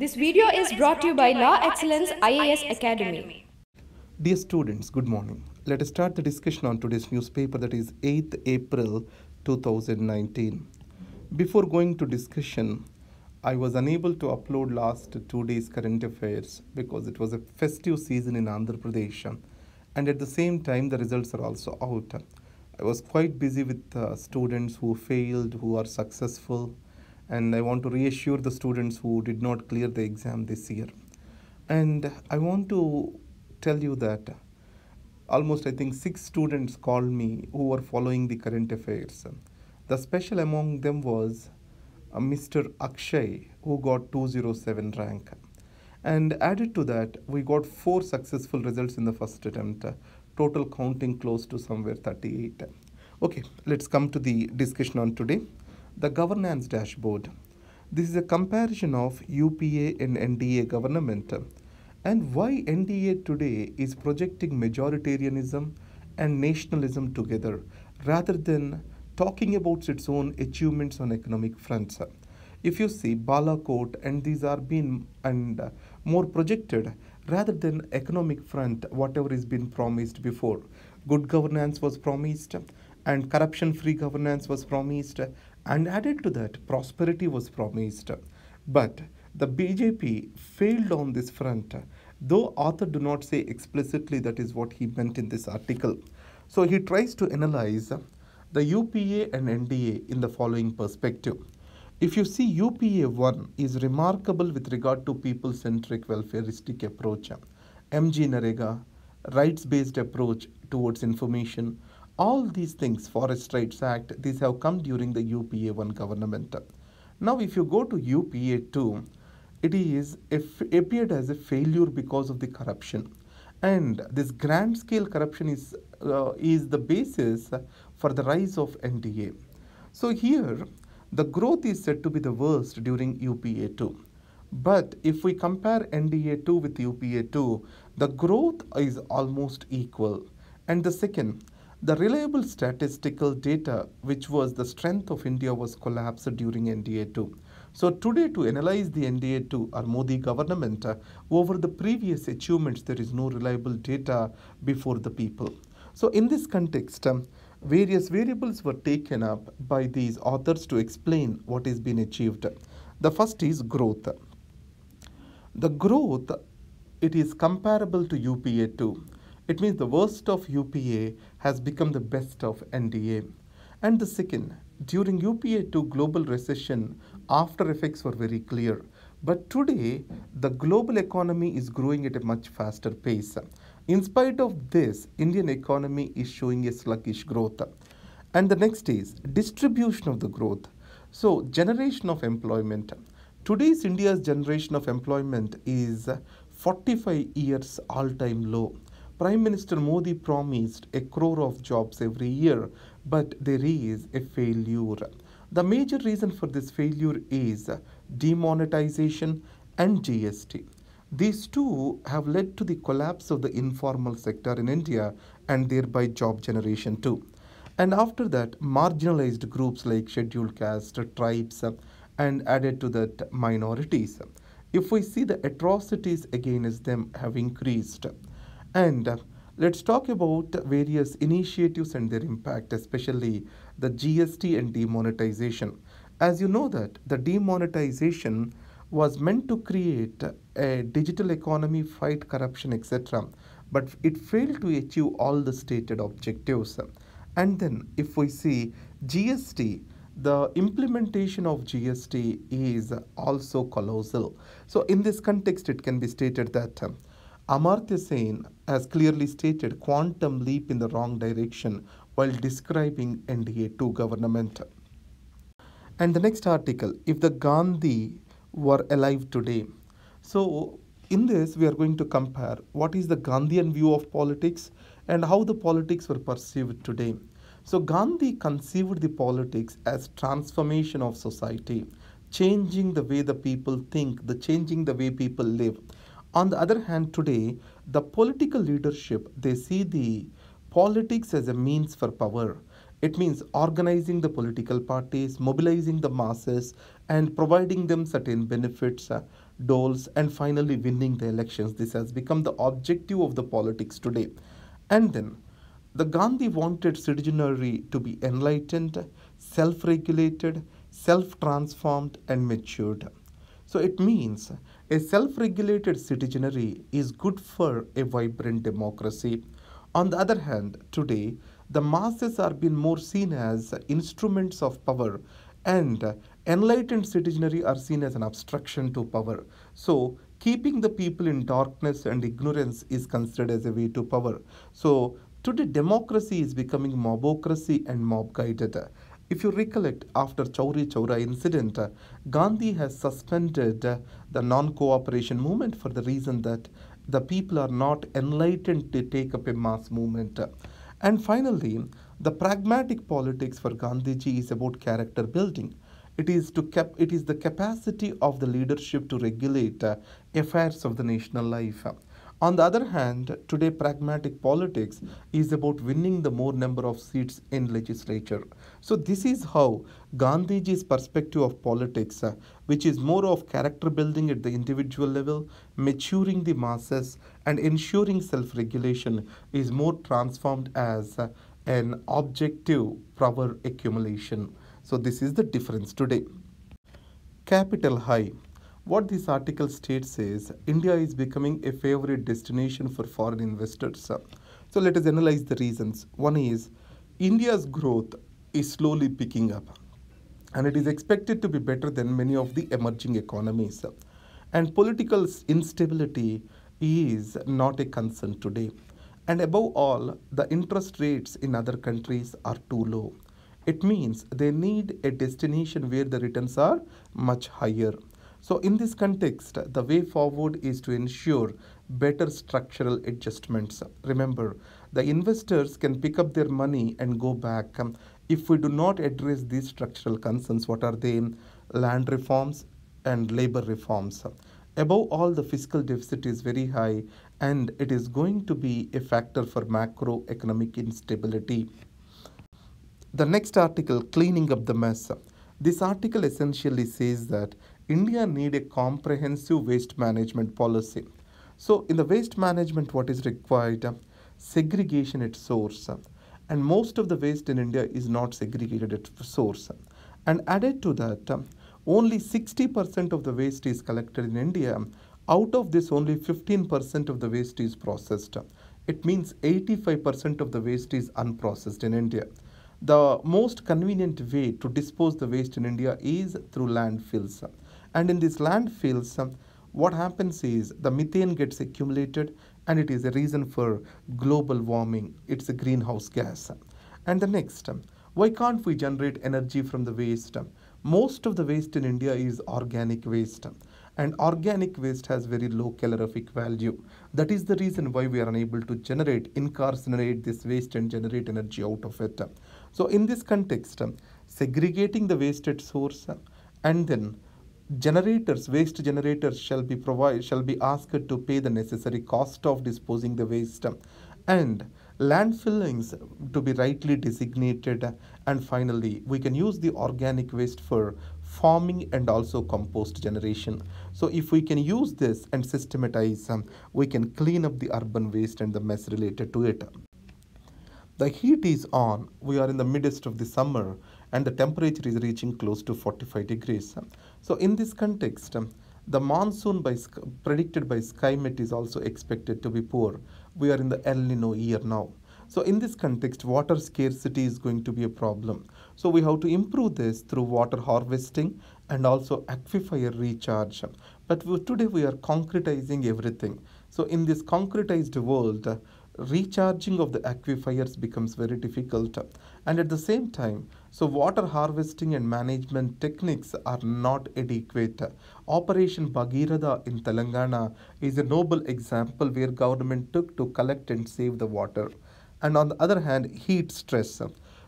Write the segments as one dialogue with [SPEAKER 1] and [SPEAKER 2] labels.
[SPEAKER 1] This video is brought to you by Law Excellence IAS Academy.
[SPEAKER 2] Dear students, good morning. Let us start the discussion on today's newspaper, that is 8th April 2019. Before going to discussion, I was unable to upload last 2 days current affairs because it was a festive season in Andhra Pradesh, and at the same time the results are also out. I was quite busy with students who failed, who are successful, and I want to reassure the students who did not clear the exam this year. And I want to tell you that almost I think 6 students called me who were following the current affairs. The special among them was Mr. Akshay, who got 207 rank. And added to that, we got 4 successful results in the first attempt, total counting close to somewhere 38. Okay, let's come to the discussion on today. The governance dashboard. This is a comparison of UPA and NDA government, and why NDA today is projecting majoritarianism and nationalism together rather than talking about its own achievements on economic fronts. If you see Balakot, and these are being more projected rather than economic front, whatever is been promised before. Good governance was promised, and corruption-free governance was promised, and added to that, prosperity was promised. But the BJP failed on this front, though author do not say explicitly that is what he meant in this article. So he tries to analyze the UPA and NDA in the following perspective. If you see, UPA 1 is remarkable with regard to people-centric welfareistic approach, MG Narega, rights-based approach towards information, all these things, Forest Rights Act, these have come during the UPA 1 government. Now if you go to UPA 2, it is appeared as a failure because of the corruption. And this grand scale corruption is the basis for the rise of NDA. So here, the growth is said to be the worst during UPA 2. But if we compare NDA 2 with UPA 2, the growth is almost equal. And the second, the reliable statistical data, which was the strength of India, was collapsed during NDA 2. So today, to analyze the NDA 2 or Modi government, over the previous achievements, there is no reliable data before the people. So in this context, various variables were taken up by these authors to explain what is being achieved. The first is growth. The growth, it is comparable to UPA 2. It means the worst of UPA has become the best of NDA. And the second, during UPA 2 global recession, after effects were very clear. But today, the global economy is growing at a much faster pace. In spite of this, Indian economy is showing a sluggish growth. And the next is distribution of the growth. So, generation of employment. Today's India's generation of employment is 45 years all-time low. Prime Minister Modi promised 1 crore of jobs every year, but there is a failure. The major reason for this failure is demonetization and GST. These two have led to the collapse of the informal sector in India and thereby job generation too. And after that, marginalized groups like scheduled caste, tribes, and added to that, minorities. If we see, the atrocities against them have increased. And let's talk about various initiatives and their impact, especially the GST and demonetization. As you know that the demonetization was meant to create a digital economy, fight corruption, etc. But it failed to achieve all the stated objectives. And then if we see GST, the implementation of GST is also colossal. So in this context, it can be stated that Amartya Sen has clearly stated quantum leap in the wrong direction while describing NDA 2 government. And the next article, if the Gandhi were alive today. So in this, we are going to compare what is the Gandhian view of politics and how the politics were perceived today. So Gandhi conceived the politics as transformation of society, changing the way the people think, changing the way people live. On the other hand, today, the political leadership, they see the politics as a means for power. It means organizing the political parties, mobilizing the masses, and providing them certain benefits, doles, and finally winning the elections. This has become the objective of the politics today. And then the Gandhi wanted citizenry to be enlightened, self-regulated, self-transformed, and matured. So it means a self-regulated citizenry is good for a vibrant democracy. On the other hand, today the masses are being more seen as instruments of power, and enlightened citizenry are seen as an obstruction to power. So keeping the people in darkness and ignorance is considered as a way to power. So today democracy is becoming mobocracy and mob guided. If you recollect, after Chauri Chaura incident, Gandhi has suspended the non-cooperation movement for the reason that the people are not enlightened to take up a mass movement. And finally, the pragmatic politics for Gandhiji is about character building. It is the capacity of the leadership to regulate affairs of the national life. On the other hand, today pragmatic politics is about winning the more number of seats in legislature. So this is how Gandhiji's perspective of politics, which is more of character building at the individual level, maturing the masses, and ensuring self-regulation, is more transformed as an objective power accumulation. So this is the difference today. Capital high. What this article states is India is becoming a favorite destination for foreign investors. So let us analyze the reasons. One is India's growth is slowly picking up, and it is expected to be better than many of the emerging economies. And political instability is not a concern today. And above all, the interest rates in other countries are too low. It means they need a destination where the returns are much higher. So in this context, the way forward is to ensure better structural adjustments. Remember, the investors can pick up their money and go back if we do not address these structural concerns. What are they? Land reforms and labor reforms. Above all, the fiscal deficit is very high, and it is going to be a factor for macroeconomic instability. The next article, cleaning up the mess. This article essentially says that India need a comprehensive waste management policy. So in the waste management, what is required? Segregation at source. And most of the waste in India is not segregated at source. And added to that, only 60% of the waste is collected in India. Out of this, only 15% of the waste is processed. It means 85% of the waste is unprocessed in India. The most convenient way to dispose the waste in India is through landfills. And in these landfills, what happens is the methane gets accumulated, and it is a reason for global warming. It's a greenhouse gas. And the next, why can't we generate energy from the waste? Most of the waste in India is organic waste, and organic waste has very low calorific value. That is the reason why we are unable to incarcerate this waste and generate energy out of it. So in this context, segregating the waste at source, and then waste generators shall be asked to pay the necessary cost of disposing the waste, and landfillings to be rightly designated, and finally we can use the organic waste for farming and also compost generation. So if we can use this and systematize, we can clean up the urban waste and the mess related to it. The heat is on. We are in the midst of the summer, and the temperature is reaching close to 45 degrees. So in this context, the monsoon predicted by SkyMet is also expected to be poor. We are in the El Nino year now. So in this context, water scarcity is going to be a problem. So we have to improve this through water harvesting and also aquifer recharge. But today we are concretizing everything. So in this concretized world, recharging of the aquifers becomes very difficult, and at the same time, so water harvesting and management techniques are not adequate. Operation Bhagirath in Telangana is a noble example where government took to collect and save the water. And on the other hand, heat stress.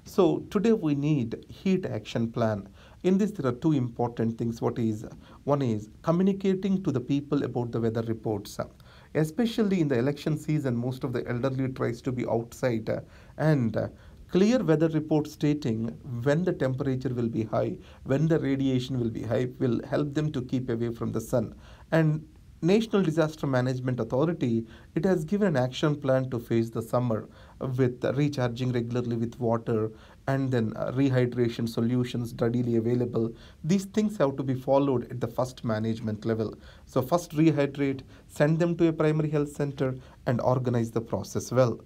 [SPEAKER 2] So today we need heat action plan. In this, there are two important things. One is communicating to the people about the weather reports. Especially in the election season, most of the elderly tries to be outside and Clear weather report stating when the temperature will be high, when the radiation will be high, will help them to keep away from the sun. And National Disaster Management Authority, it has given an action plan to face the summer with recharging regularly with water, and then rehydration solutions readily available. These things have to be followed at the first management level. So first rehydrate, send them to a primary health center and organize the process well.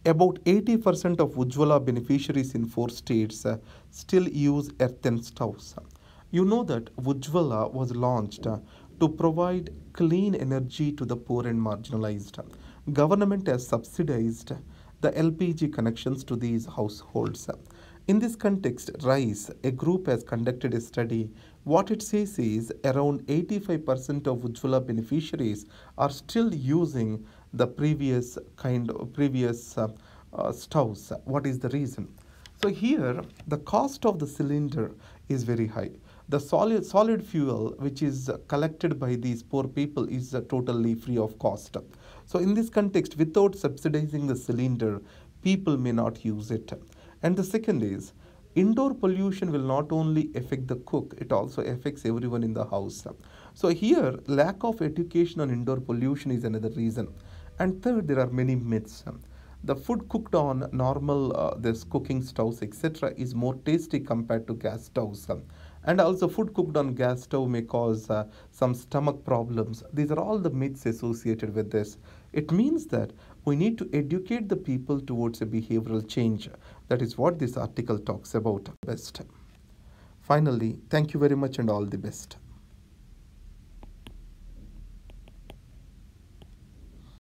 [SPEAKER 2] About 80% of Ujjwala beneficiaries in 4 states still use earthen stoves. You know that Ujjwala was launched to provide clean energy to the poor and marginalized. Government has subsidized the LPG connections to these households. In this context, RISE, a group, has conducted a study. What it says is around 85% of Ujjwala beneficiaries are still using the previous stoves. What is the reason? So here the cost of the cylinder is very high. The solid fuel which is collected by these poor people is totally free of cost. So in this context, without subsidizing the cylinder, people may not use it. And the second is, indoor pollution will not only affect the cook, it also affects everyone in the house. So here, lack of education on indoor pollution is another reason. And third, there are many myths. The food cooked on normal this cooking stoves, etc., is more tasty compared to gas stoves. And also food cooked on gas stove may cause some stomach problems. These are all the myths associated with this. It means that we need to educate the people towards a behavioral change. That is what this article talks about best. Finally, thank you very much and all the best.